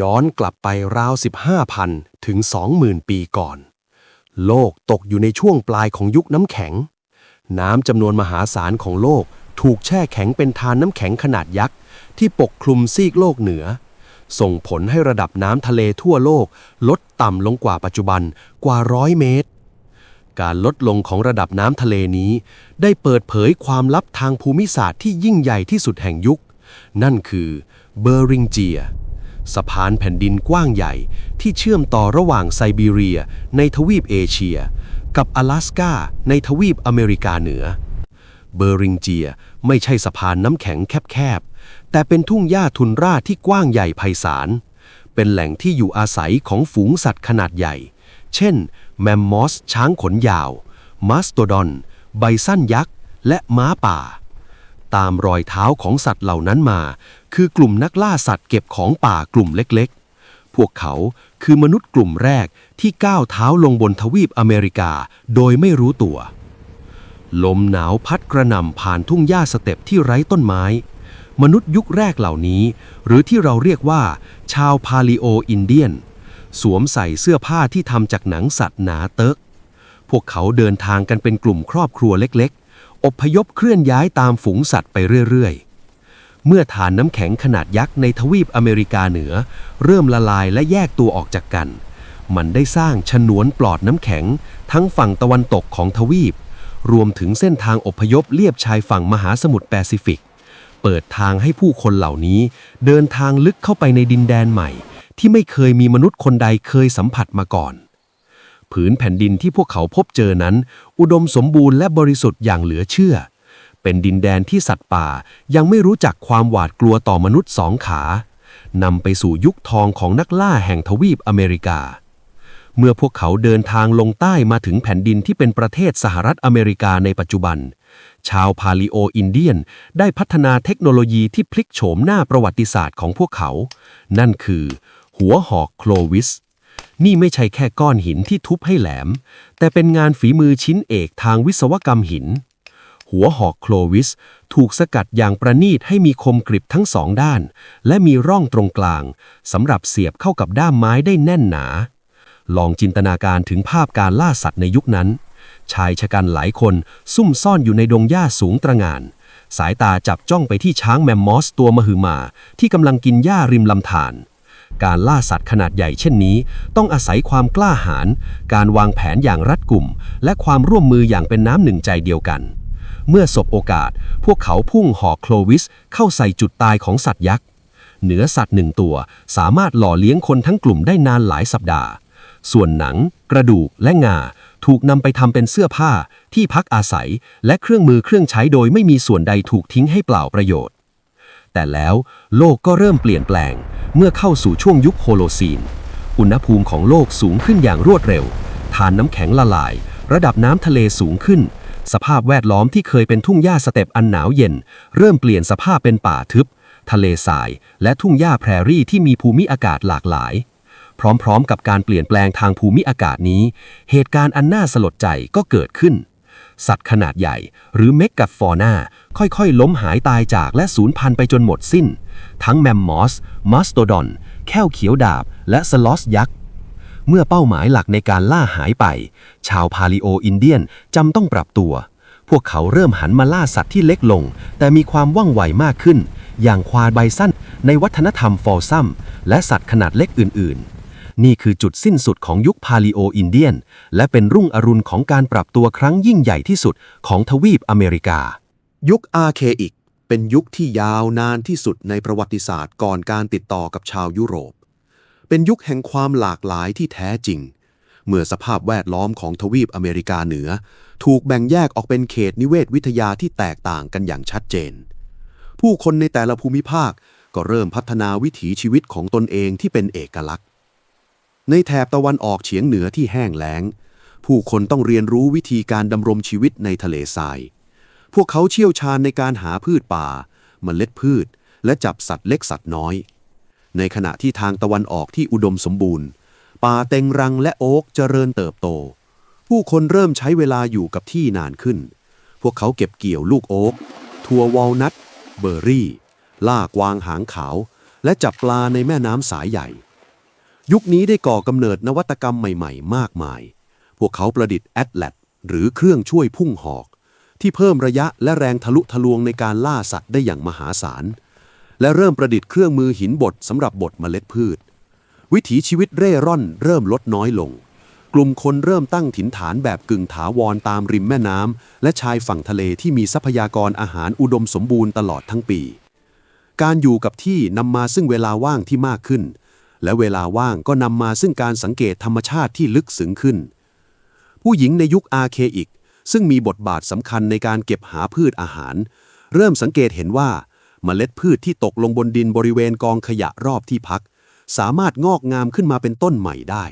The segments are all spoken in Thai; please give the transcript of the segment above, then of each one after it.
ย้อนกลับไปราว 15,000 ถึง 20,000 ปีก่อน โลกตกอยู่ในช่วงปลายของยุคน้ำแข็ง น้ำจำนวนมหาศาลของโลกถูกแช่แข็งเป็นทานน้ำแข็งขนาดยักษ์ที่ปกคลุมซีกโลกเหนือ ส่งผลให้ระดับน้ำทะเลทั่วโลกลดต่ำลงกว่าปัจจุบันกว่า100 เมตร การลดลงของระดับน้ำทะเลนี้ได้เปิดเผยความลับทางภูมิศาสตร์ที่ยิ่งใหญ่ที่สุดแห่งยุค นั่นคือเบอริงเจียสะพานแผ่นดินกว้างใหญ่ที่เชื่อมต่อระหว่างไซบีเรียในทวีปเอเชียกับ阿拉สกาในทวีปอเมริกาเหนือเบอริงเจียไม่ใช่สะพานน้ำแข็งแคบๆแต่เป็นทุ่งหญ้าทุนราที่กว้างใหญ่ไพศาลเป็นแหล่งที่อยู่อาศัยของฝูงสัตว์ขนาดใหญ่เช่นแมมมอสช้างขนยาวมาสโตดอนไบซันยักษ์และม้าป่าตามรอยเท้าของสัตว์เหล่านั้นมาคือกลุ่มนักล่าสัตว์เก็บของป่ากลุ่มเล็กๆพวกเขาคือมนุษย์กลุ่มแรกที่ก้าวเท้าลงบนทวีปอเมริกาโดยไม่รู้ตัวลมหนาวพัดกระหน่ำผ่านทุ่งหญ้าสเต็ปที่ไร้ต้นไม้มนุษย์ยุคแรกเหล่านี้หรือที่เราเรียกว่าชาวพาลิโออินเดียนสวมใส่เสื้อผ้าที่ทำจากหนังสัตว์หนาเตอะพวกเขาเดินทางกันเป็นกลุ่มครอบครัวเล็กๆอพยพเคลื่อนย้ายตามฝูงสัตว์ไปเรื่อยๆเมื่อฐานน้ำแข็งขนาดยักษ์ในทวีปอเมริกาเหนือเริ่มละลายและแยกตัวออกจากกันมันได้สร้างฉนวนปลอดน้ำแข็งทั้งฝั่งตะวันตกของทวีปรวมถึงเส้นทางอพยพเลียบชายฝั่งมหาสมุทรแปซิฟิกเปิดทางให้ผู้คนเหล่านี้เดินทางลึกเข้าไปในดินแดนใหม่ที่ไม่เคยมีมนุษย์คนใดเคยสัมผัสมาก่อนผืนแผ่นดินที่พวกเขาพบเจอนั้นอุดมสมบูรณ์และบริสุทธิ์อย่างเหลือเชื่อเป็นดินแดนที่สัตว์ป่ายังไม่รู้จักความหวาดกลัวต่อมนุษย์สองขานำไปสู่ยุคทองของนักล่าแห่งทวีปอเมริกาเมื่อพวกเขาเดินทางลงใต้มาถึงแผ่นดินที่เป็นประเทศสหรัฐอเมริกาในปัจจุบันชาวพาลิโออินเดียนได้พัฒนาเทคโนโลยีที่พลิกโฉมหน้าประวัติศาสตร์ของพวกเขานั่นคือหัวหอกโคลวิสนี่ไม่ใช่แค่ก้อนหินที่ทุบให้แหลมแต่เป็นงานฝีมือชิ้นเอกทางวิศวกรรมหินหัวหอกโคลวิสถูกสกัดอย่างประณีตให้มีคมกริบทั้งสองด้านและมีร่องตรงกลางสำหรับเสียบเข้ากับด้ามไม้ได้แน่นหนาลองจินตนาการถึงภาพการล่าสัตว์ในยุคนั้นชายชะกันหลายคนซุ่มซ่อนอยู่ในดงหญ้าสูงตระหง่านสายตาจับจ้องไปที่ช้างแมมมอสตัวมหึมาที่กำลังกินหญ้าริมลำธารการล่าสัตว์ขนาดใหญ่เช่นนี้ต้องอาศัยความกล้าหาญการวางแผนอย่างรัดกุมและความร่วมมืออย่างเป็นน้ำหนึ่งใจเดียวกันเมื่อสบโอกาสพวกเขาพุ่งหอกโคลวิสเข้าใส่จุดตายของสัตว์ยักษ์เนื้อสัตว์หนึ่งตัวสามารถหล่อเลี้ยงคนทั้งกลุ่มได้นานหลายสัปดาห์ส่วนหนังกระดูกและงาถูกนำไปทำเป็นเสื้อผ้าที่พักอาศัยและเครื่องมือเครื่องใช้โดยไม่มีส่วนใดถูกทิ้งให้เปล่าประโยชน์แต่แล้วโลกก็เริ่มเปลี่ยนแปลงเมื่อเข้าสู่ช่วงยุคโฮโลซีนอุณหภูมิของโลกสูงขึ้นอย่างรวดเร็วฐานน้ำแข็งละลายระดับน้ำทะเลสูงขึ้นสภาพแวดล้อมที่เคยเป็นทุ่งหญ้าสเต็ปอันหนาวเย็นเริ่มเปลี่ยนสภาพเป็นป่าทึบทะเลทรายและทุ่งหญ้าแพรรี่ที่มีภูมิอากาศหลากหลายพร้อมๆกับการเปลี่ยนแปลงทางภูมิอากาศนี้เหตุการณ์อันน่าสลดใจก็เกิดขึ้นสัตว์ขนาดใหญ่หรือเมกะฟอนาค่อยๆล้มหายตายจากและสูญพันธุ์ไปจนหมดสิ้นทั้งแมมมอสมาสโตดอนแข้วเขียวดาบและสลอสยักษ์เมื่อเป้าหมายหลักในการล่าหายไปชาวพาลิโออินเดียนจำต้องปรับตัวพวกเขาเริ่มหันมาล่าสัตว์ที่เล็กลงแต่มีความว่องไวมากขึ้นอย่างควายไบซันในวัฒนธรรมฟอลซัมและสัตว์ขนาดเล็กอื่นๆนี่คือจุดสิ้นสุดของยุคพาลิโออินเดียนและเป็นรุ่งอรุณของการปรับตัวครั้งยิ่งใหญ่ที่สุดของทวีปอเมริกายุคอาร์เคอิกเป็นยุคที่ยาวนานที่สุดในประวัติศาสตร์ก่อนการติดต่อกับชาวยุโรปเป็นยุคแห่งความหลากหลายที่แท้จริงเมื่อสภาพแวดล้อมของทวีปอเมริกาเหนือถูกแบ่งแยกออกเป็นเขตนิเวศวิทยาที่แตกต่างกันอย่างชัดเจนผู้คนในแต่ละภูมิภาคก็เริ่มพัฒนาวิถีชีวิตของตนเองที่เป็นเอกลักษณ์ในแถบตะวันออกเฉียงเหนือที่แห้งแล้งผู้คนต้องเรียนรู้วิธีการดำรงชีวิตในทะเลทรายพวกเขาเชี่ยวชาญในการหาพืชป่าเมล็ดพืชและจับสัตว์เล็กสัตว์น้อยในขณะที่ทางตะวันออกที่อุดมสมบูรณ์ป่าเต็งรังและโอ๊กเจริญเติบโตผู้คนเริ่มใช้เวลาอยู่กับที่นานขึ้นพวกเขาเก็บเกี่ยวลูกโอ๊กถั่ววอลนัทเบอร์รี่ล่ากวางหางขาว และจับปลาในแม่น้ำสายใหญ่ ยุคนี้ได้ก่อกำเนิดนวัตกรรมใหม่ๆมากมายพวกเขาประดิษฐ์แอตแลตหรือเครื่องช่วยพุ่งหอกที่เพิ่มระยะและแรงทะลุทะลวงในการล่าสัตว์ได้อย่างมหาศาลและเริ่มประดิษฐ์เครื่องมือหินบดสำหรับบดเมล็ดพืชวิถีชีวิตเร่ร่อนเริ่มลดน้อยลงกลุ่มคนเริ่มตั้งถิ่นฐานแบบกึ่งถาวรตามริมแม่น้ำและชายฝั่งทะเลที่มีทรัพยากรอาหารอุดมสมบูรณ์ตลอดทั้งปีการอยู่กับที่นำมาซึ่งเวลาว่างที่มากขึ้นและเวลาว่างก็นำมาซึ่งการสังเกตธรรมชาติที่ลึกซึ้งขึ้นผู้หญิงในยุคอาร์เคอิกซึ่งมีบทบาทสำคัญในการเก็บหาพืชอาหารเริ่มสังเกตเห็นว่าเมล็ดพืชที่ตกลงบนดินบริเวณกองขยะรอบที่พักสามารถงอกงามขึ้นมาเป็นต้นใหม่ได้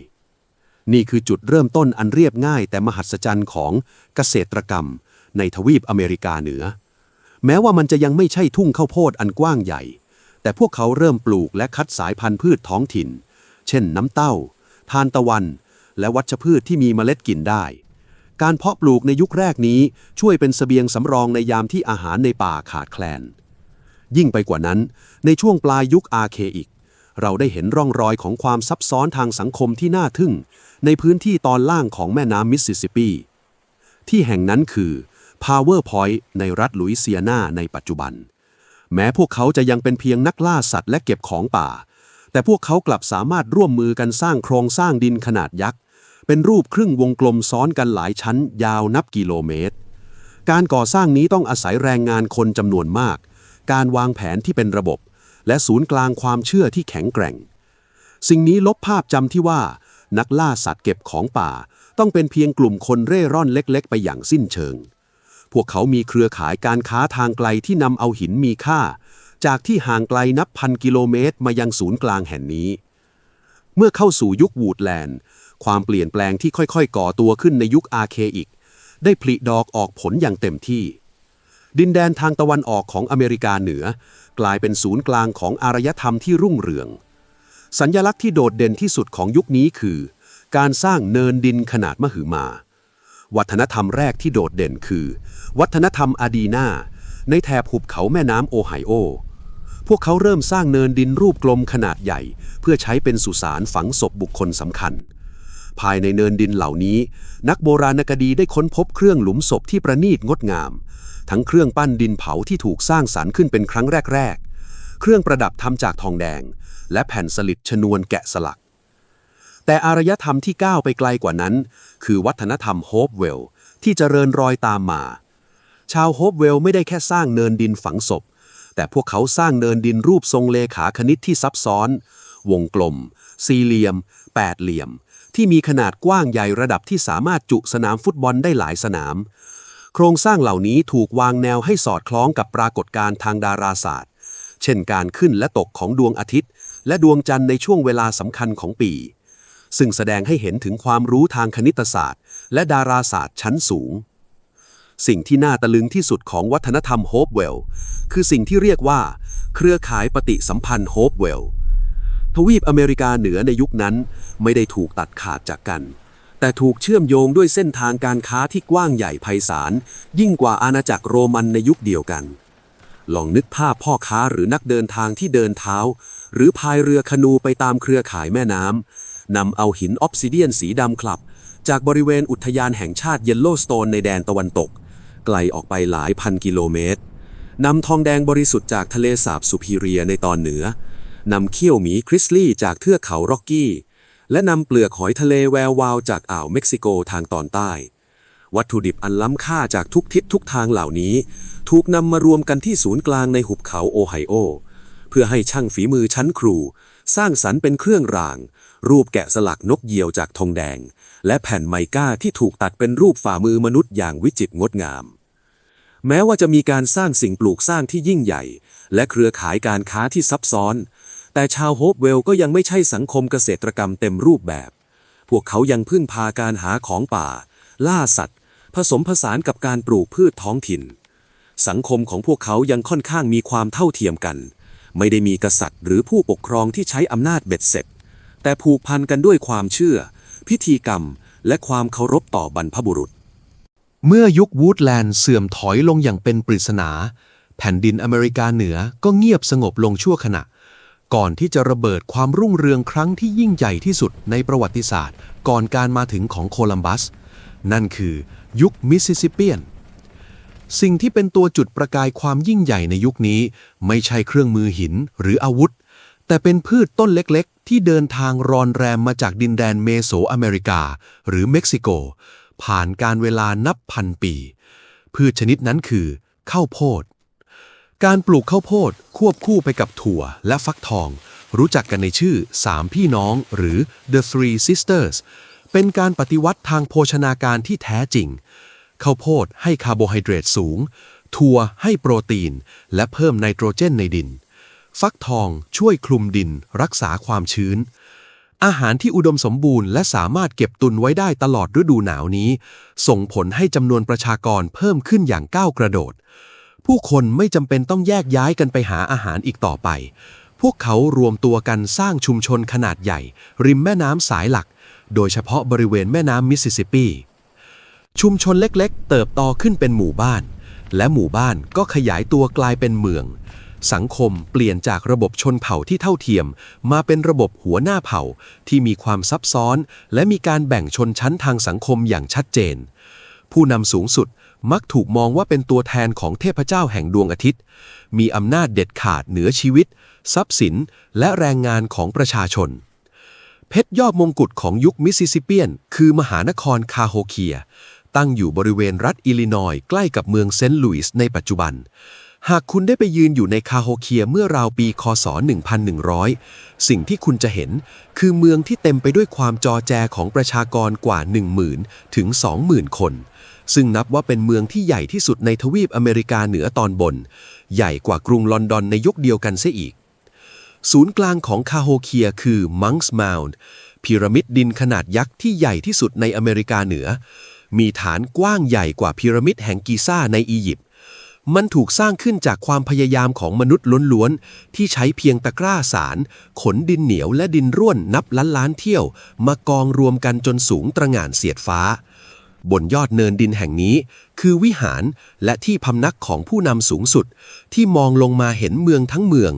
นี่คือจุดเริ่มต้นอันเรียบง่ายแต่มหัศจรรย์ของเกษตรกรรมในทวีปอเมริกาเหนือแม้ว่ามันจะยังไม่ใช่ทุ่งข้าวโพดอันกว้างใหญ่แต่พวกเขาเริ่มปลูกและคัดสายพันธุ์พืชท้องถิ่นเช่นน้ำเต้าทานตะวันและวัชพืชที่มีเมล็ดกินได้การเพาะปลูกในยุคแรกนี้ช่วยเป็นเสบียงสำรองในยามที่อาหารในป่าขาดแคลนยิ่งไปกว่านั้นในช่วงปลายยุคอาร์เคอิกเราได้เห็นร่องรอยของความซับซ้อนทางสังคมที่น่าทึ่งในพื้นที่ตอนล่างของแม่น้ำมิสซิสซิปปีที่แห่งนั้นคือ Power Point ในรัฐลุยเซียนาในปัจจุบันแม้พวกเขาจะยังเป็นเพียงนักล่าสัตว์และเก็บของป่าแต่พวกเขากลับสามารถร่วมมือกันสร้างโครงสร้างดินขนาดยักษ์เป็นรูปครึ่งวงกลมซ้อนกันหลายชั้นยาวนับกิโลเมตรการก่อสร้างนี้ต้องอาศัยแรงงานคนจำนวนมากการวางแผนที่เป็นระบบและศูนย์กลางความเชื่อที่แข็งแกร่งสิ่งนี้ลบภาพจำที่ว่านักล่าสัตว์เก็บของป่าต้องเป็นเพียงกลุ่มคนเร่ร่อนเล็กๆไปอย่างสิ้นเชิงพวกเขามีเครือข่ายการค้าทางไกลที่นำเอาหินมีค่าจากที่ห่างไกลนับพันกิโลเมตรมายังศูนย์กลางแห่งนี้เมื่อเข้าสู่ยุควูดแลนด์ความเปลี่ยนแปลงที่ค่อยๆก่อตัวขึ้นในยุคอาร์เคอิกได้ผลิดอกออกผลอย่างเต็มที่ดินแดนทางตะวันออกของอเมริกาเหนือกลายเป็นศูนย์กลางของอารยธรรมที่รุ่งเรืองสัญลักษณ์ที่โดดเด่นที่สุดของยุคนี้คือการสร้างเนินดินขนาดมหึมาวัฒนธรรมแรกที่โดดเด่นคือวัฒนธรรมอาดีนาในแถบหุบเขาแม่น้ำโอไฮโอพวกเขาเริ่มสร้างเนินดินรูปกลมขนาดใหญ่เพื่อใช้เป็นสุสานฝังศพบุคคลสำคัญภายในเนินดินเหล่านี้นักโบราณคดีได้ค้นพบเครื่องหลุมศพที่ประณีตงดงามทั้งเครื่องปั้นดินเผาที่ถูกสร้างสรรค์ขึ้นเป็นครั้งแรกๆเครื่องประดับทำจากทองแดงและแผ่นสลิดชนวนแกะสลักแต่อารยธรรมที่ก้าวไปไกลกว่านั้นคือวัฒนธรรมโฮปเวลที่เจริญรอยตามมาชาวโฮปเวลไม่ได้แค่สร้างเนินดินฝังศพแต่พวกเขาสร้างเนินดินรูปทรงเลขาคณิตที่ซับซ้อนวงกลมสี่เหลี่ยมแปดเหลี่ยมที่มีขนาดกว้างใหญ่ระดับที่สามารถจุสนามฟุตบอลได้หลายสนามโครงสร้างเหล่านี้ถูกวางแนวให้สอดคล้องกับปรากฏการณ์ทางดาราศาสตร์เช่นการขึ้นและตกของดวงอาทิตย์และดวงจันทร์ในช่วงเวลาสำคัญของปีซึ่งแสดงให้เห็นถึงความรู้ทางคณิตศาสตร์และดาราศาสตร์ชั้นสูงสิ่งที่น่าตะลึงที่สุดของวัฒนธรรมโฮปเวลคือสิ่งที่เรียกว่าเครือข่ายปฏิสัมพันธ์โฮปเวลทวีปอเมริกาเหนือในยุคนั้นไม่ได้ถูกตัดขาดจากกันแต่ถูกเชื่อมโยงด้วยเส้นทางการค้าที่กว้างใหญ่ไพศาลยิ่งกว่าอาณาจักรโรมันในยุคเดียวกันลองนึกภาพพ่อค้าหรือนักเดินทางที่เดินเท้าหรือพายเรือคานูไปตามเครือข่ายแม่น้ำนำเอาหินออฟซิเดียนสีดำคลับจากบริเวณอุทยานแห่งชาติเยลโลสโตนในแดนตะวันตกไกลออกไปหลายพันกิโลเมตรนำทองแดงบริสุทธิ์จากทะเลสาบซูพีเรียในตอนเหนือนำเขี้ยวหมีคริสลี่จากเทือกเขาร็อกกี้และนำเปลือกหอยทะเลแวววาวจากอ่าวเม็กซิโกทางตอนใต้วัตถุดิบอันล้ำค่าจากทุกทิศทุกทางเหล่านี้ถูกนำมารวมกันที่ศูนย์กลางในหุบเขาโอไฮโอเพื่อให้ช่างฝีมือชั้นครูสร้างสรรค์เป็นเครื่องรางรูปแกะสลักนกเหยี่ยวจากทองแดงและแผ่นไมก้าที่ถูกตัดเป็นรูปฝ่ามือมนุษย์อย่างวิจิตรงดงามแม้ว่าจะมีการสร้างสิ่งปลูกสร้างที่ยิ่งใหญ่และเครือข่ายการค้าที่ซับซ้อนแต่ชาวโฮปเวลก็ยังไม่ใช่สังคมเกษตรกรรมเต็มรูปแบบพวกเขายังพึ่งพาการหาของป่าล่าสัตว์ผสมผสานกับการปลูกพืชท้องถิ่นสังคมของพวกเขายังค่อนข้างมีความเท่าเทียมกันไม่ได้มีกษัตริย์หรือผู้ปกครองที่ใช้อำนาจเบ็ดเสร็จแต่ผูกพันกันด้วยความเชื่อพิธีกรรมและความเคารพต่อบรรพบุรุษเมื่อยุควูดแลนด์เสื่อมถอยลงอย่างเป็นปริศนาแผ่นดินอเมริกาเหนือก็เงียบสงบลงชั่วขณะ ก่อนที่จะระเบิดความรุ่งเรืองครั้งที่ยิ่งใหญ่ที่สุดในประวัติศาสตร์ก่อนการมาถึงของโคลัมบัสนั่นคือยุคมิสซิสซิปเปียนสิ่งที่เป็นตัวจุดประกายความยิ่งใหญ่ในยุคนี้ไม่ใช่เครื่องมือหินหรืออาวุธแต่เป็นพืชต้นเล็กๆที่เดินทางรอนแรมมาจากดินแดนเมโสอเมริกาหรือเม็กซิโกผ่านการเวลานับพันปีพืชชนิดนั้นคือข้าวโพดการปลูกข้าวโพดควบคู่ไปกับถั่วและฟักทองรู้จักกันในชื่อ3พี่น้องหรือ The Three Sisters เป็นการปฏิวัติทางโภชนาการที่แท้จริงข้าวโพดให้คาร์โบไฮเดรตสูงถั่วให้โปรตีนและเพิ่มไนโตรเจนในดินฟักทองช่วยคลุมดินรักษาความชื้นอาหารที่อุดมสมบูรณ์และสามารถเก็บตุนไว้ได้ตลอดฤดูหนาวนี้ส่งผลให้จำนวนประชากรเพิ่มขึ้นอย่างก้าวกระโดดผู้คนไม่จำเป็นต้องแยกย้ายกันไปหาอาหารอีกต่อไปพวกเขารวมตัวกันสร้างชุมชนขนาดใหญ่ริมแม่น้ำสายหลักโดยเฉพาะบริเวณแม่น้ำมิสซิสซิปปีชุมชนเล็กๆเติบโตขึ้นเป็นหมู่บ้านและหมู่บ้านก็ขยายตัวกลายเป็นเมืองสังคมเปลี่ยนจากระบบชนเผ่าที่เท่าเทียมมาเป็นระบบหัวหน้าเผ่าที่มีความซับซ้อนและมีการแบ่งชนชั้นทางสังคมอย่างชัดเจนผู้นำสูงสุดมักถูกมองว่าเป็นตัวแทนของเทพเจ้าแห่งดวงอาทิตย์มีอำนาจเด็ดขาดเหนือชีวิตทรัพย์สินและแรงงานของประชาชนเพชรยอดมงกุฎของยุคมิสซิสซิปเปียนคือมหานครคาโฮเคียตั้งอยู่บริเวณรัฐอิลลินอยส์ใกล้กับเมืองเซนต์หลุยส์ในปัจจุบันหากคุณได้ไปยืนอยู่ในคาโฮเคียเมื่อราวปีคศ1100สิ่งที่คุณจะเห็นคือเมืองที่เต็มไปด้วยความจอแจของประชากรกว่า 10,000 ถึง 20,000 คนซึ่งนับว่าเป็นเมืองที่ใหญ่ที่สุดในทวีปอเมริกาเหนือตอนบนใหญ่กว่ากรุงลอนดอนในยุคเดียวกันเสียอีกศูนย์กลางของคาโฮเคียคือมังส์มาวด์พีระมิดดินขนาดยักษ์ที่ใหญ่ที่สุดในอเมริกาเหนือมีฐานกว้างใหญ่กว่าพีระมิดแห่งกิซ่าในอียิปต์มันถูกสร้างขึ้นจากความพยายามของมนุษย์ล้วนๆที่ใช้เพียงตะกร้าสารขนดินเหนียวและดินร่วนนับล้านๆเที่ยวมากองรวมกันจนสูงตระหง่านเสียดฟ้าบนยอดเนินดินแห่งนี้คือวิหารและที่พำนักของผู้นำสูงสุดที่มองลงมาเห็นเมืองทั้งเมือง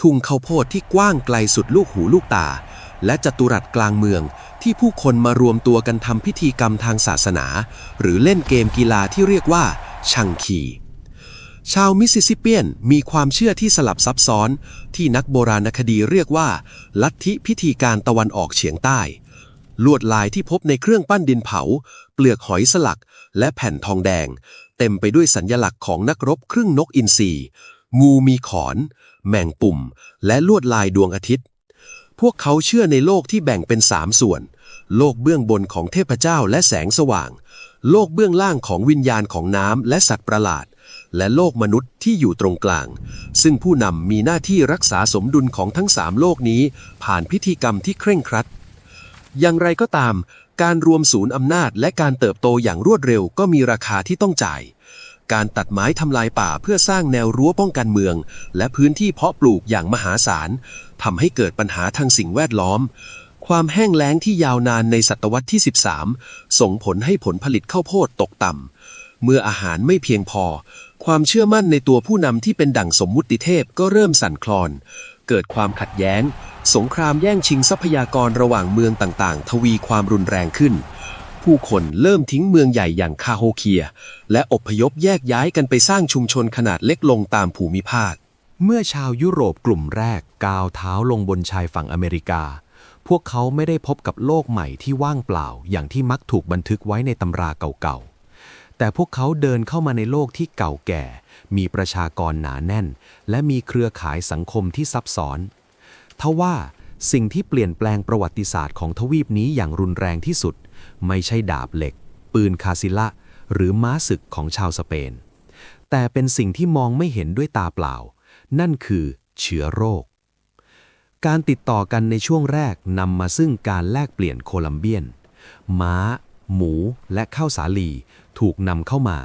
ทุ่งข้าวโพดที่กว้างไกลสุดลูกหูลูกตาและจัตุรัสกลางเมืองที่ผู้คนมารวมตัวกันทำพิธีกรรมทางศาสนาหรือเล่นเกมกีฬาที่เรียกว่าชังคีชาวมิสซิสซิปเปียนมีความเชื่อที่สลับซับซ้อนที่นักโบราณคดีเรียกว่าลัทธิพิธีการตะวันออกเฉียงใต้ลวดลายที่พบในเครื่องปั้นดินเผาเปลือกหอยสลักและแผ่นทองแดงเต็มไปด้วยสัญลักษณ์ของนักรบครึ่งนกอินทรีงูมีขอนแมงปุ่มและลวดลายดวงอาทิตย์พวกเขาเชื่อในโลกที่แบ่งเป็น3ส่วนโลกเบื้องบนของเทพเจ้าและแสงสว่างโลกเบื้องล่างของวิญญาณของน้ำและสัตว์ประหลาดและโลกมนุษย์ที่อยู่ตรงกลางซึ่งผู้นำมีหน้าที่รักษาสมดุลของทั้ง3โลกนี้ผ่านพิธีกรรมที่เคร่งครัดอย่างไรก็ตามการรวมศูนย์อำนาจและการเติบโตอย่างรวดเร็วก็มีราคาที่ต้องจ่ายการตัดไม้ทำลายป่าเพื่อสร้างแนวรั้วป้องกันเมืองและพื้นที่เพาะปลูกอย่างมหาศาลทำให้เกิดปัญหาทางสิ่งแวดล้อมความแห้งแล้งที่ยาวนานในศตวรรษที่13ส่งผลให้ผลผลิตข้าวโพดตกต่ำเมื่ออาหารไม่เพียงพอความเชื่อมั่นในตัวผู้นำที่เป็นดั่งสมมุติเทพก็เริ่มสั่นคลอนเกิดความขัดแย้งสงครามแย่งชิงทรัพยากรระหว่างเมืองต่างๆทวีความรุนแรงขึ้นผู้คนเริ่มทิ้งเมืองใหญ่อย่างคาโฮเคียและอพยพแยกย้ายกันไปสร้างชุมชนขนาดเล็กลงตามภูมิภาคเมื่อชาวยุโรปกลุ่มแรกก้าวเท้าลงบนชายฝั่งอเมริกาพวกเขาไม่ได้พบกับโลกใหม่ที่ว่างเปล่าอย่างที่มักถูกบันทึกไว้ในตำราเก่าๆแต่พวกเขาเดินเข้ามาในโลกที่เก่าแก่มีประชากรหนาแน่นและมีเครือข่ายสังคมที่ซับซ้อนทว่าสิ่งที่เปลี่ยนแปลงประวัติศาสตร์ของทวีปนี้อย่างรุนแรงที่สุดไม่ใช่ดาบเหล็กปืนคาซิละหรือม้าศึกของชาวสเปนแต่เป็นสิ่งที่มองไม่เห็นด้วยตาเปล่านั่นคือเชื้อโรคการติดต่อกันในช่วงแรกนำมาซึ่งการแลกเปลี่ยนโคลัมเบียนม้าหมูและข้าวสาลีถูกนำเข้ามา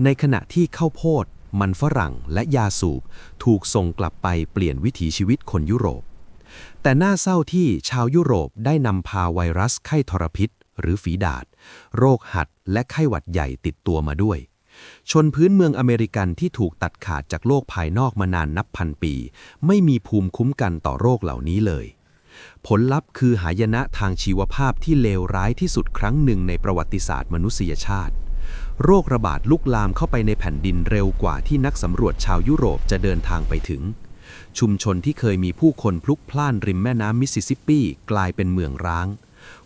ในขณะที่ข้าวโพดมันฝรั่งและยาสูบถูกส่งกลับไปเปลี่ยนวิถีชีวิตคนยุโรปแต่น่าเศร้าที่ชาวยุโรปได้นำพาไวรัสไข้ทรพิษหรือฝีดาษโรคหัดและไข้หวัดใหญ่ติดตัวมาด้วย ชนพื้นเมืองอเมริกันที่ถูกตัดขาดจากโลกภายนอกมานานนับพันปี ไม่มีภูมิคุ้มกันต่อโรคเหล่านี้เลย ผลลัพธ์คือหายนะทางชีวภาพที่เลวร้ายที่สุดครั้งหนึ่งในประวัติศาสตร์มนุษยชาติโรคระบาดลุกลามเข้าไปในแผ่นดินเร็วกว่าที่นักสำรวจชาวยุโรปจะเดินทางไปถึงชุมชนที่เคยมีผู้คนพลุกพล่านริมแม่น้ำมิสซิสซิปปีกลายเป็นเมืองร้าง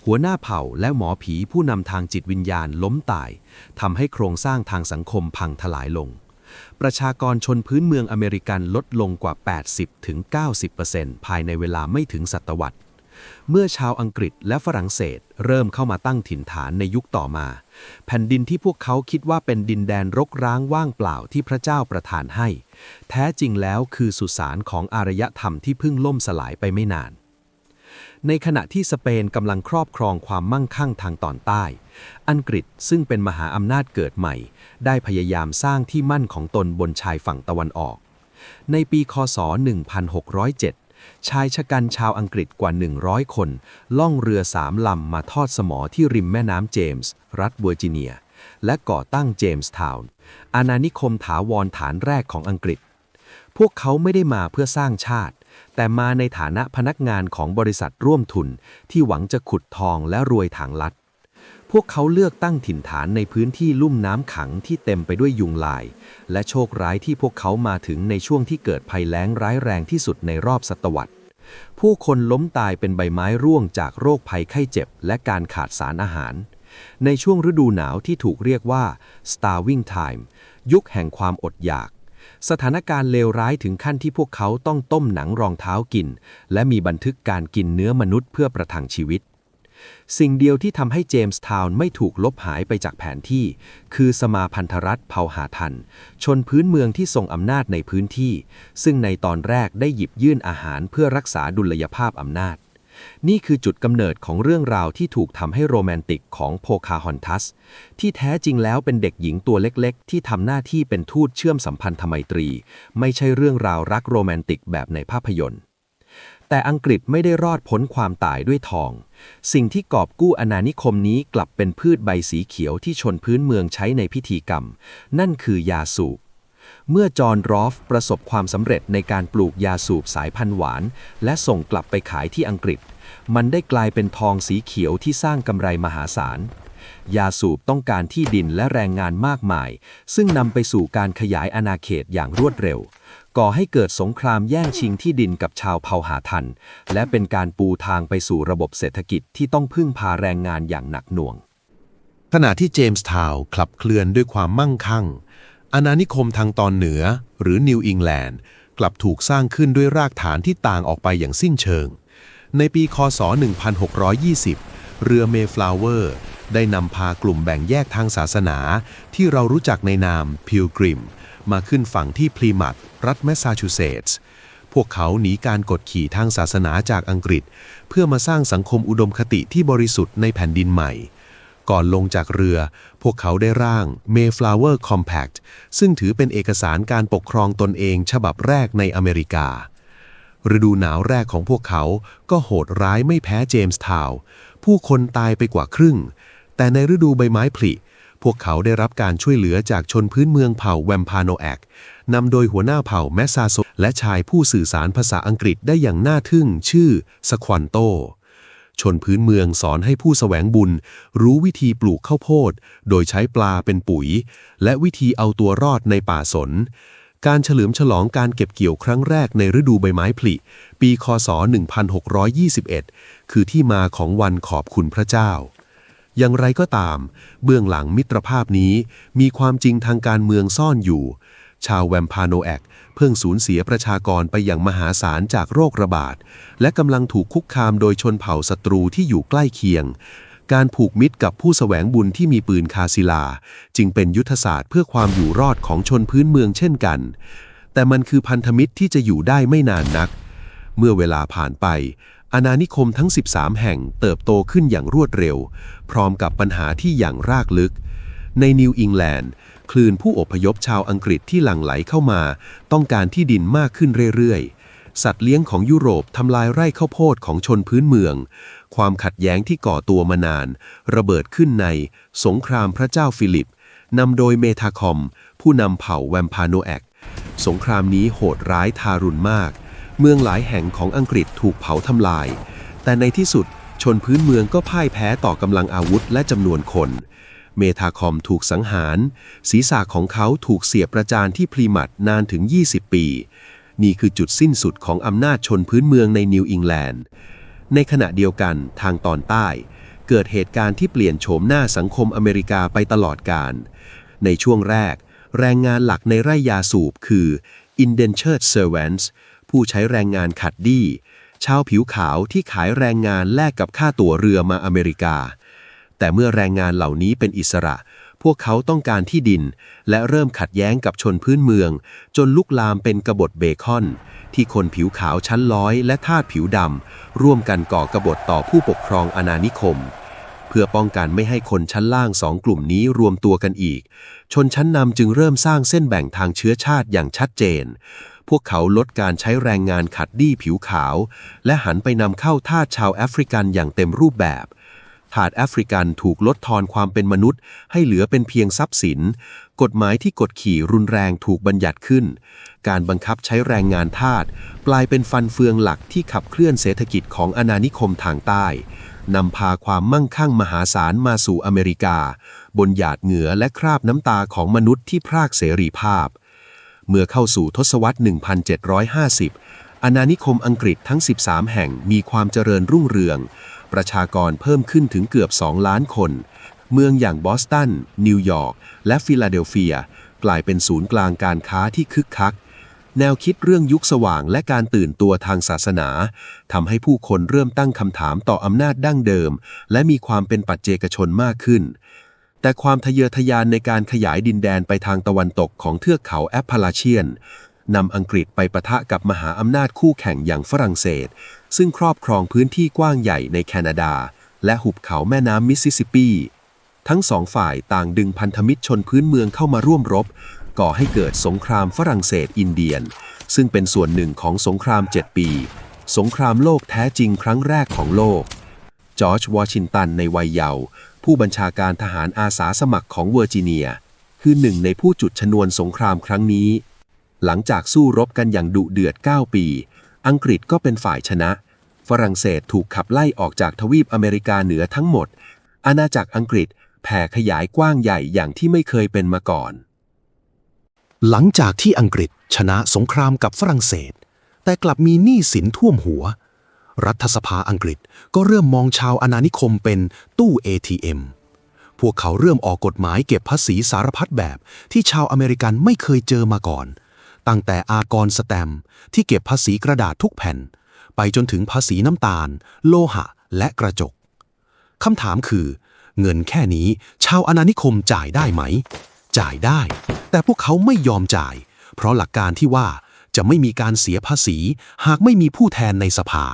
หัวหน้าเผ่าและหมอผีผู้นำทางจิตวิญญาณล้มตายทำให้โครงสร้างทางสังคมพังทลายลงประชากรชนพื้นเมืองอเมริกันลดลงกว่า 80-90% ภายในเวลาไม่ถึงศตวรรษเมื่อชาวอังกฤษและฝรั่งเศสเริ่มเข้ามาตั้งถิ่นฐานในยุคต่อมาแผ่นดินที่พวกเขาคิดว่าเป็นดินแดนรกร้างว่างเปล่าที่พระเจ้าประทานให้แท้จริงแล้วคือสุสานของอารยธรรมที่เพิ่งล่มสลายไปไม่นานในขณะที่สเปนกำลังครอบครองความมั่งคั่งทางตอนใต้อังกฤษซึ่งเป็นมหาอำนาจเกิดใหม่ได้พยายามสร้างที่มั่นของตนบนชายฝั่งตะวันออกในปีค.ศ. 1607ชายชะกันชาวอังกฤษกว่า100คนล่องเรือ3 ลำมาทอดสมอที่ริมแม่น้ำเจมส์รัฐเวอร์จิเนียและก่อตั้งเจมส์ทาวน์อาณานิคมถาวรฐานแรกของอังกฤษพวกเขาไม่ได้มาเพื่อสร้างชาติแต่มาในฐานะพนักงานของบริษัทร่วมทุนที่หวังจะขุดทองและรวยทางลัดพวกเขาเลือกตั้งถิ่นฐานในพื้นที่ลุ่มน้ำขังที่เต็มไปด้วยยุงลายและโชคร้ายที่พวกเขามาถึงในช่วงที่เกิดภัยแล้งร้ายแรงที่สุดในรอบศตวรรษผู้คนล้มตายเป็นใบไม้ร่วงจากโรคภัยไข้เจ็บและการขาดสารอาหารในช่วงฤดูหนาวที่ถูกเรียกว่า starving time ยุคแห่งความอดอยากสถานการณ์เลวร้ายถึงขั้นที่พวกเขาต้องต้มหนังรองเท้ากินและมีบันทึกการกินเนื้อมนุษย์เพื่อประทังชีวิตสิ่งเดียวที่ทำให้เจมส์ทาวน์ไม่ถูกลบหายไปจากแผนที่คือสมาพันธรัฐเผ่าหาทันชนพื้นเมืองที่ทรงอำนาจในพื้นที่ซึ่งในตอนแรกได้หยิบยื่นอาหารเพื่อรักษาดุลยภาพอำนาจนี่คือจุดกำเนิดของเรื่องราวที่ถูกทำให้โรแมนติกของโพคาฮอนทัสที่แท้จริงแล้วเป็นเด็กหญิงตัวเล็กๆที่ทำหน้าที่เป็นทูตเชื่อมสัมพันธไมตรีไม่ใช่เรื่องราวรักโรแมนติกแบบในภาพยนตร์แต่อังกฤษไม่ได้รอดพ้นความตายด้วยทองสิ่งที่กอบกู้อาณานิคมนี้กลับเป็นพืชใบสีเขียวที่ชนพื้นเมืองใช้ในพิธีกรรมนั่นคือยาสูบเมื่อจอห์นรอฟประสบความสำเร็จในการปลูกยาสูบสายพันธุ์หวานและส่งกลับไปขายที่อังกฤษมันได้กลายเป็นทองสีเขียวที่สร้างกำไรมหาศาลยาสูบต้องการที่ดินและแรงงานมากมายซึ่งนำไปสู่การขยายอาณาเขตอย่างรวดเร็วก่อให้เกิดสงครามแย่งชิงที่ดินกับชาวเผ่าหาทันและเป็นการปูทางไปสู่ระบบเศรษฐกิจที่ต้องพึ่งพาแรงงานอย่างหนักหน่วงขณะที่เจมส์ทาวน์ขับเคลื่อนด้วยความมั่งคั่งอาณานิคมทางตอนเหนือหรือนิวอิงแลนด์กลับถูกสร้างขึ้นด้วยรากฐานที่ต่างออกไปอย่างสิ้นเชิงในปีค.ศ. 1620 เรือเมฟลาวเวอร์ได้นำพากลุ่มแบ่งแยกทางศาสนาที่เรารู้จักในนามพิลกริมมาขึ้นฝั่งที่พลีมัธรัฐแมสซาชูเซตส์พวกเขาหนีการกดขี่ทางศาสนาจากอังกฤษเพื่อมาสร้างสังคมอุดมคติที่บริสุทธิ์ในแผ่นดินใหม่ก่อนลงจากเรือพวกเขาได้ร่าง Mayflower Compact ซึ่งถือเป็นเอกสารการปกครองตนเองฉบับแรกในอเมริกาฤดูหนาวแรกของพวกเขาก็โหดร้ายไม่แพ้เจมส์ทาวน์ผู้คนตายไปกว่าครึ่งแต่ในฤดูใบไม้ผลิพวกเขาได้รับการช่วยเหลือจากชนพื้นเมืองเผ่าแวมพาโนแอกนำโดยหัวหน้าเผ่าแมสซาโซและชายผู้สื่อสารภาษาอังกฤษได้อย่างน่าทึ่งชื่อสควอนโตชนพื้นเมืองสอนให้ผู้แสวงบุญรู้วิธีปลูกข้าวโพดโดยใช้ปลาเป็นปุ๋ยและวิธีเอาตัวรอดในป่าสนการเฉลิมฉลองการเก็บเกี่ยวครั้งแรกในฤดูใบไม้ผลิปีค.ศ. 1621 คือที่มาของวันขอบคุณพระเจ้าอย่างไรก็ตามเบื้องหลังมิตรภาพนี้มีความจริงทางการเมืองซ่อนอยู่ชาวแวมพาโนแอกเพิ่งสูญเสียประชากรไปอย่างมหาศาลจากโรคระบาดและกำลังถูกคุกคามโดยชนเผ่าศัตรูที่อยู่ใกล้เคียงการผูกมิตรกับผู้แสวงบุญที่มีปืนคาศิลาจึงเป็นยุทธศาสตร์เพื่อความอยู่รอดของชนพื้นเมืองเช่นกันแต่มันคือพันธมิตรที่จะอยู่ได้ไม่นานนักเมื่อเวลาผ่านไปอาณานิคมทั้ง13แห่งเติบโตขึ้นอย่างรวดเร็วพร้อมกับปัญหาที่อย่างรากลึกในนิวอิงแลนด์คลื่นผู้อพยพชาวอังกฤษที่หลั่งไหลเข้ามาต้องการที่ดินมากขึ้นเรื่อยๆสัตว์เลี้ยงของยุโรปทำลายไร่ข้าวโพดของชนพื้นเมืองความขัดแย้งที่ก่อตัวมานานระเบิดขึ้นในสงครามพระเจ้าฟิลิป นำโดยเมทาคอมผู้นำเผ่าแวมพาโนแอกสงครามนี้โหดร้ายทารุณมากเมืองหลายแห่งของอังกฤษถูกเผาทำลายแต่ในที่สุดชนพื้นเมืองก็พ่ายแพ้ต่อกำลังอาวุธและจำนวนคนเมทาคอมถูกสังหารศีรษะของเขาถูกเสียบประจานที่พลีมัตนานถึง20 ปีนี่คือจุดสิ้นสุดของอำนาจชนพื้นเมืองในนิวอิงแลนด์ในขณะเดียวกันทางตอนใต้เกิดเหตุการณ์ที่เปลี่ยนโฉมหน้าสังคมอเมริกาไปตลอดกาลในช่วงแรกแรงงานหลักในไร่ยาสูบคือ indentured servants ผู้ใช้แรงงานขัดดี้ชาวผิวขาวที่ขายแรงงานแลกกับค่าตั๋วเรือมาอเมริกาแต่เมื่อแรงงานเหล่านี้เป็นอิสระพวกเขาต้องการที่ดินและเริ่มขัดแย้งกับชนพื้นเมืองจนลุกลามเป็นกบฏเบคอนที่คนผิวขาวชั้นร้อยและทาสผิวดำร่วมกันก่อกบฏต่อผู้ปกครองอาณานิคมเพื่อป้องกันไม่ให้คนชั้นล่างสองกลุ่มนี้รวมตัวกันอีกชนชั้นนำจึงเริ่มสร้างเส้นแบ่งทางเชื้อชาติอย่างชัดเจนพวกเขาลดการใช้แรงงานขัดดี้ผิวขาวและหันไปนำเข้าทาสชาวแอฟริกันอย่างเต็มรูปแบบทาสแอฟริกันถูกลดทอนความเป็นมนุษย์ให้เหลือเป็นเพียงทรัพย์สินกฎหมายที่กดขี่รุนแรงถูกบัญญัติขึ้นการบังคับใช้แรงงานทาสกลายเป็นฟันเฟืองหลักที่ขับเคลื่อนเศรษฐกิจของอาณานิคมทางใต้นำพาความมั่งคั่งมหาศาลมาสู่อเมริกาบนหยาดเหงื่อและคราบน้ำตาของมนุษย์ที่พรากเสรีภาพเมื่อเข้าสู่ทศวรรษ 1750 อาณานิคมอังกฤษทั้ง 13 แห่งมีความเจริญรุ่งเรืองประชากรเพิ่มขึ้นถึงเกือบ 2 ล้านคนเมืองอย่างบอสตันนิวยอร์กและฟิลาเดลเฟียกลายเป็นศูนย์กลางการค้าที่คึกคักแนวคิดเรื่องยุคสว่างและการตื่นตัวทางศาสนาทำให้ผู้คนเริ่มตั้งคำถามต่ออำนาจดั้งเดิมและมีความเป็นปัจเจกชนมากขึ้นแต่ความทะเยอทะยานในการขยายดินแดนไปทางตะวันตกของเทือกเขาแอปพาลาเชียนนำอังกฤษไปปะทะกับมหาอำนาจคู่แข่งอย่างฝรั่งเศสซึ่งครอบครองพื้นที่กว้างใหญ่ในแคนาดาและหุบเขาแม่น้ำมิสซิสซิปปีทั้งสองฝ่ายต่างดึงพันธมิตรชนพื้นเมืองเข้ามาร่วมรบก่อให้เกิดสงครามฝรั่งเศสอินเดียนซึ่งเป็นส่วนหนึ่งของสงคราม7 ปีสงครามโลกแท้จริงครั้งแรกของโลกจอร์จวอชิงตันในวัยเยาว์ผู้บัญชาการทหารอาสาสมัครของเวอร์จิเนียคือหนึ่งในผู้จุดชนวนสงครามครั้งนี้หลังจากสู้รบกันอย่างดุเดือด9 ปีอังกฤษก็เป็นฝ่ายชนะฝรั่งเศสถูกขับไล่ออกจากทวีปอเมริกาเหนือทั้งหมดอาณาจักรอังกฤษแผ่ขยายกว้างใหญ่อย่างที่ไม่เคยเป็นมาก่อนหลังจากที่อังกฤษชนะสงครามกับฝรั่งเศสแต่กลับมีหนี้สินท่วมหัวรัฐสภาอังกฤษก็เริ่มมองชาวอาณานิคมเป็นตู้ ATM พวกเขาเริ่มออกกฎหมายเก็บภาษีสารพัดแบบที่ชาวอเมริกันไม่เคยเจอมาก่อนตั้งแต่อากรสแตมป์ที่เก็บภาษีกระดาษทุกแผ่นไปจนถึงภาษีน้ำตาลโลหะและกระจกคำถามคือเงินแค่นี้ชาวอาณานิคมจ่ายได้ไหมจ่ายได้แต่พวกเขาไม่ยอมจ่ายเพราะหลักการที่ว่าจะไม่มีการเสียภาษีหากไม่มีผู้แทนในสภา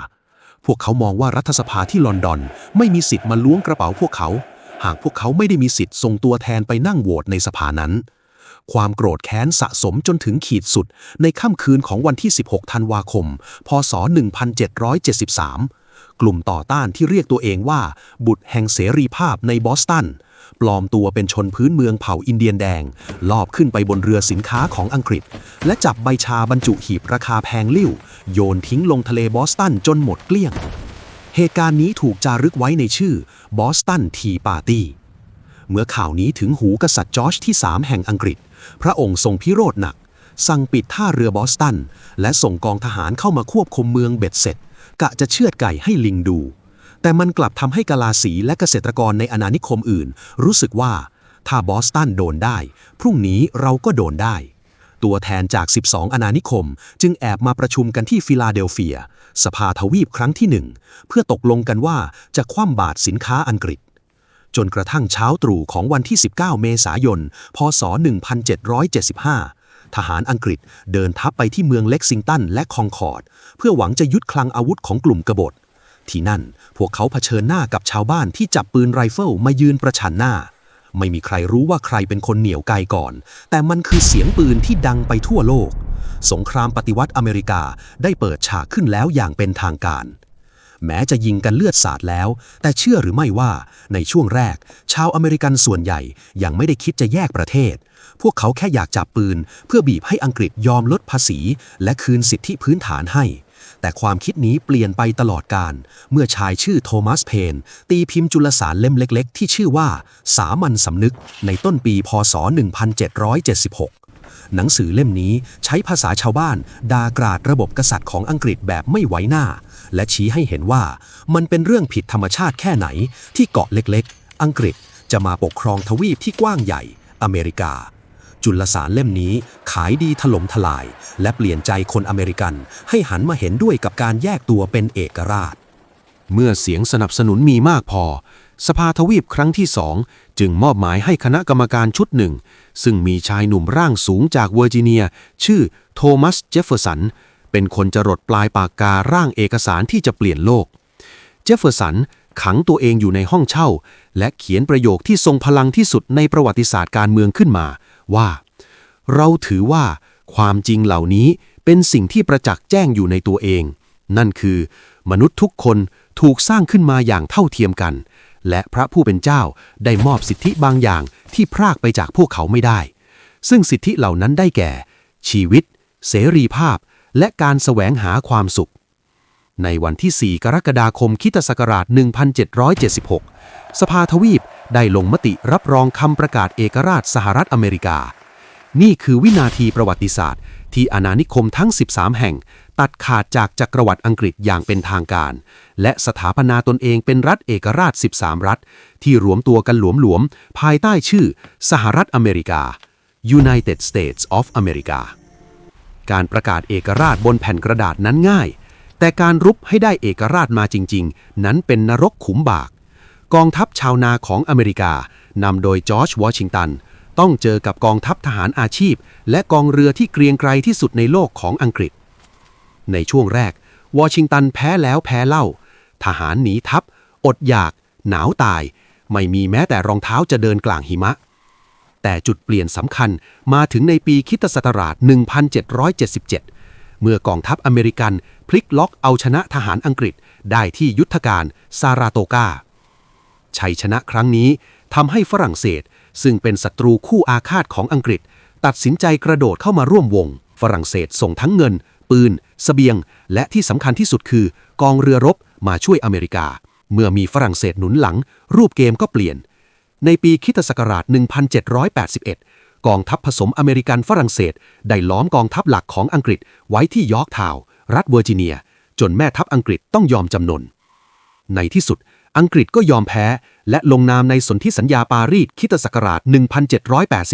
พวกเขามองว่ารัฐสภาที่ลอนดอนไม่มีสิทธิ์มาล้วงกระเป๋าพวกเขาหากพวกเขาไม่ได้มีสิทธิ์ส่งตัวแทนไปนั่งโหวตในสภานั้นความโกรธแค้นสะสมจนถึงขีดสุดในค่ำคืนของวันที่16 ธันวาคม พ.ศ. 1773 กลุ่มต่อต้านที่เรียกตัวเองว่าบุตรแห่งเสรีภาพในบอสตันปลอมตัวเป็นชนพื้นเมืองเผ่าอินเดียนแดงลอบขึ้นไปบนเรือสินค้าของอังกฤษและจับใบชาบรรจุหีบราคาแพงลิ่วโยนทิ้งลงทะเลบอสตันจนหมดเกลี้ยงเหตุการณ์นี้ถูกจารึกไว้ในชื่อบอสตันทีปาร์ตี้เมื่อข่าวนี้ถึงหูกษัตริย์จอร์จที่3แห่งอังกฤษพระองค์ทรงพิโรธหนักสั่งปิดท่าเรือบอสตันและส่งกองทหารเข้ามาควบคุมเมืองเบ็ดเสร็จกะจะเชือดไก่ให้ลิงดูแต่มันกลับทำให้กะลาสีและเกษตรกรในอาณานิคมอื่นรู้สึกว่าถ้าบอสตันโดนได้พรุ่งนี้เราก็โดนได้ตัวแทนจาก12อาณานิคมจึงแอบมาประชุมกันที่ฟิลาเดลเฟียสภาทวีปครั้งที่1เพื่อตกลงกันว่าจะคว่ำบาตรสินค้าอังกฤษจนกระทั่งเช้าตรู่ของวันที่19 เมษายน พ.ศ. 1775ทหารอังกฤษเดินทัพไปที่เมืองเล็กซิงตันและคองคอร์ดเพื่อหวังจะยึดคลังอาวุธของกลุ่มกบฏที่นั่นพวกเขาเผชิญหน้ากับชาวบ้านที่จับปืนไรเฟิลมายืนประชันหน้าไม่มีใครรู้ว่าใครเป็นคนเหนี่ยวไกก่อนแต่มันคือเสียงปืนที่ดังไปทั่วโลกสงครามปฏิวัติอเมริกาได้เปิดฉากขึ้นแล้วอย่างเป็นทางการ แม้จะยิงกันเลือดสาดแล้วแต่เชื่อหรือไม่ว่าในช่วงแรกชาวอเมริกันส่วนใหญ่ยังไม่ได้คิดจะแยกประเทศพวกเขาแค่อยากจับปืนเพื่อบีบให้อังกฤษยอมลดภาษีและคืนสิทธิพื้นฐานให้แต่ความคิดนี้เปลี่ยนไปตลอดกาลเมื่อชายชื่อโทมัสเพนตีพิมพ์จุลสารเล่มเล็กๆที่ชื่อว่าสามัญสำนึกในต้นปีพ.ศ. 1776หนังสือเล่มนี้ใช้ภาษาชาวบ้านด่ากราดระบบกษัตริย์ของอังกฤษแบบไม่ไว้หน้าและชี้ให้เห็นว่ามันเป็นเรื่องผิดธรรมชาติแค่ไหนที่เกาะเล็กๆอังกฤษจะมาปกครองทวีปที่กว้างใหญ่อเมริกาจุลสารเล่มนี้ขายดีถล่มทลายและเปลี่ยนใจคนอเมริกันให้หันมาเห็นด้วยกับการแยกตัวเป็นเอกราชเมื่อเสียงสนับสนุนมีมากพอสภาทวีปครั้งที่2จึงมอบหมายให้คณะกรรมการชุดหนึ่งซึ่งมีชายหนุ่มร่างสูงจากเวอร์จิเนียชื่อโทมัสเจฟเฟอร์สันเป็นคนจรดปลายปากการ่างเอกสารที่จะเปลี่ยนโลกเจฟเฟอร์สันขังตัวเองอยู่ในห้องเช่าและเขียนประโยคที่ทรงพลังที่สุดในประวัติศาสตร์การเมืองขึ้นมาว่าเราถือว่าความจริงเหล่านี้เป็นสิ่งที่ประจักษ์แจ้งอยู่ในตัวเองนั่นคือมนุษย์ทุกคนถูกสร้างขึ้นมาอย่างเท่าเทียมกันและพระผู้เป็นเจ้าได้มอบสิทธิบางอย่างที่พรากไปจากพวกเขาไม่ได้ซึ่งสิทธิเหล่านั้นได้แก่ชีวิตเสรีภาพและการแสวงหาความสุขในวันที่ 4 กรกฎาคมค.ศ. 1776 สภาทวีปได้ลงมติรับรองคำประกาศเอกราชสหรัฐอเมริกานี่คือวินาทีประวัติศาสตร์ที่อาณานิคมทั้ง 13 แห่งตัดขาดจากจักรวรรดิอังกฤษอย่างเป็นทางการและสถาปนาตนเองเป็นรัฐเอกราช 13 รัฐที่รวมตัวกันหลวมๆภายใต้ชื่อสหรัฐอเมริกา United States of America การประกาศเอกราชบนแผ่นกระดาษนั้นง่ายแต่การรุบให้ได้เอกราชมาจริงๆนั้นเป็นนรกขุมบากกองทัพชาวนาของอเมริกานำโดยจอร์จวอชิงตันต้องเจอกับกองทัพทหารอาชีพและกองเรือที่เกรียงไกรที่สุดในโลกของอังกฤษในช่วงแรกวอชิงตันแพ้แล้วแพ้เล่าทหารหนีทัพอดอยากหนาวตายไม่มีแม้แต่รองเท้าจะเดินกลางหิมะแต่จุดเปลี่ยนสำคัญมาถึงในปีค.ศ. 1777 เมื่อกองทัพอเมริกันพลิกล็อกเอาชนะทหารอังกฤษได้ที่ยุทธการซาราโตกาชัยชนะครั้งนี้ทำให้ฝรั่งเศสซึ่งเป็นศัตรูคู่อาฆาตของอังกฤษตัดสินใจกระโดดเข้ามาร่วมวงฝรั่งเศสส่งทั้งเงินปืนเสบียงและที่สำคัญที่สุดคือกองเรือรบมาช่วยอเมริกาเมื่อมีฝรั่งเศสหนุนหลังรูปเกมก็เปลี่ยนในปีค.ศ. 1781 กองทัพผสมอเมริกันฝรั่งเศสได้ล้อมกองทัพหลักของอังกฤษไว้ที่ยอร์กทาวน์รัฐเวอร์จิเนียจนแม่ทัพอังกฤษต้องยอมจำนนในที่สุดอังกฤษก็ยอมแพ้และลงนามในสนธิสัญญาปารีสค.ศ.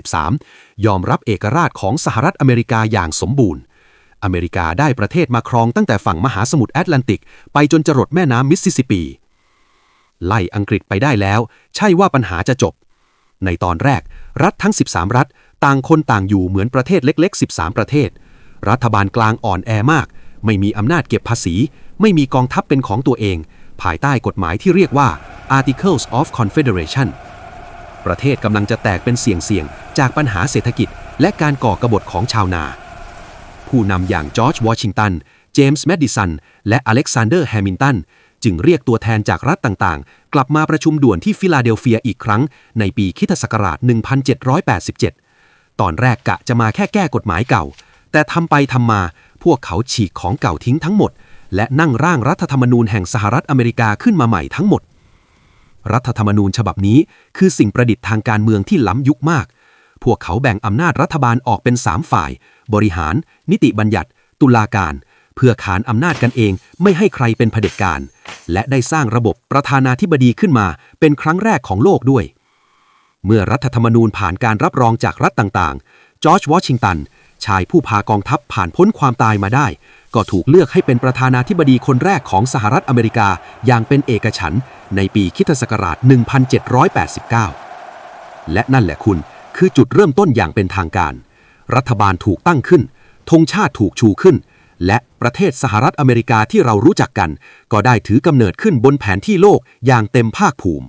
1783 ยอมรับเอกราชของสหรัฐอเมริกาอย่างสมบูรณ์อเมริกาได้ประเทศมาครองตั้งแต่ฝั่งมหาสมุทรแอตแลนติกไปจนจรดแม่น้ำมิสซิสซิปปีไล่อังกฤษไปได้แล้วใช่ว่าปัญหาจะจบในตอนแรกรัฐทั้ง 13 รัฐต่างคนต่างอยู่เหมือนประเทศเล็กๆ 13 ประเทศรัฐบาลกลางอ่อนแอมากไม่มีอำนาจเก็บภาษีไม่มีกองทัพเป็นของตัวเองภายใต้กฎหมายที่เรียกว่า Articles of Confederation ประเทศกำลังจะแตกเป็นเสี่ยงๆจากปัญหาเศรษฐกิจและการก่อกบฏของชาวนาผู้นำอย่างจอร์จวอชิงตันเจมส์แมดดิสันและอเล็กซานเดอร์แฮมิลตันจึงเรียกตัวแทนจากรัฐต่างๆกลับมาประชุมด่วนที่ฟิลาเดลเฟียอีกครั้งในปีค.ศ. 1787 ตอนแรกกะจะมาแค่แก้กฎหมายเก่าแต่ทำไปทำมาพวกเขาฉีกของเก่าทิ้งทั้งหมดและนั่งร่างรัฐธรรมนูญแห่งสหรัฐอเมริกาขึ้นมาใหม่ทั้งหมดรัฐธรรมนูญฉบับนี้คือสิ่งประดิษฐ์ทางการเมืองที่ล้ำยุคมากพวกเขาแบ่งอำนาจรัฐบาลออกเป็น3ฝ่ายบริหารนิติบัญญัติตุลาการเพื่อขานอำนาจกันเองไม่ให้ใครเป็นเผด็จการและได้สร้างระบบประธานาธิบดีขึ้นมาเป็นครั้งแรกของโลกด้วยเมื่อรัฐธรรมนูญผ่านการรับรองจากรัฐต่างๆจอร์จวอชิงตันชายผู้พากองทัพผ่านพ้นความตายมาได้ก็ถูกเลือกให้เป็นประธานาธิบดีคนแรกของสหรัฐอเมริกาอย่างเป็นเอกฉันท์ในปีค.ศ. 1789 และนั่นแหละคุณคือจุดเริ่มต้นอย่างเป็นทางการรัฐบาลถูกตั้งขึ้นธงชาติถูกชูขึ้นและประเทศสหรัฐอเมริกาที่เรารู้จักกันก็ได้ถือกำเนิดขึ้นบนแผนที่โลกอย่างเต็มภาคภูมิ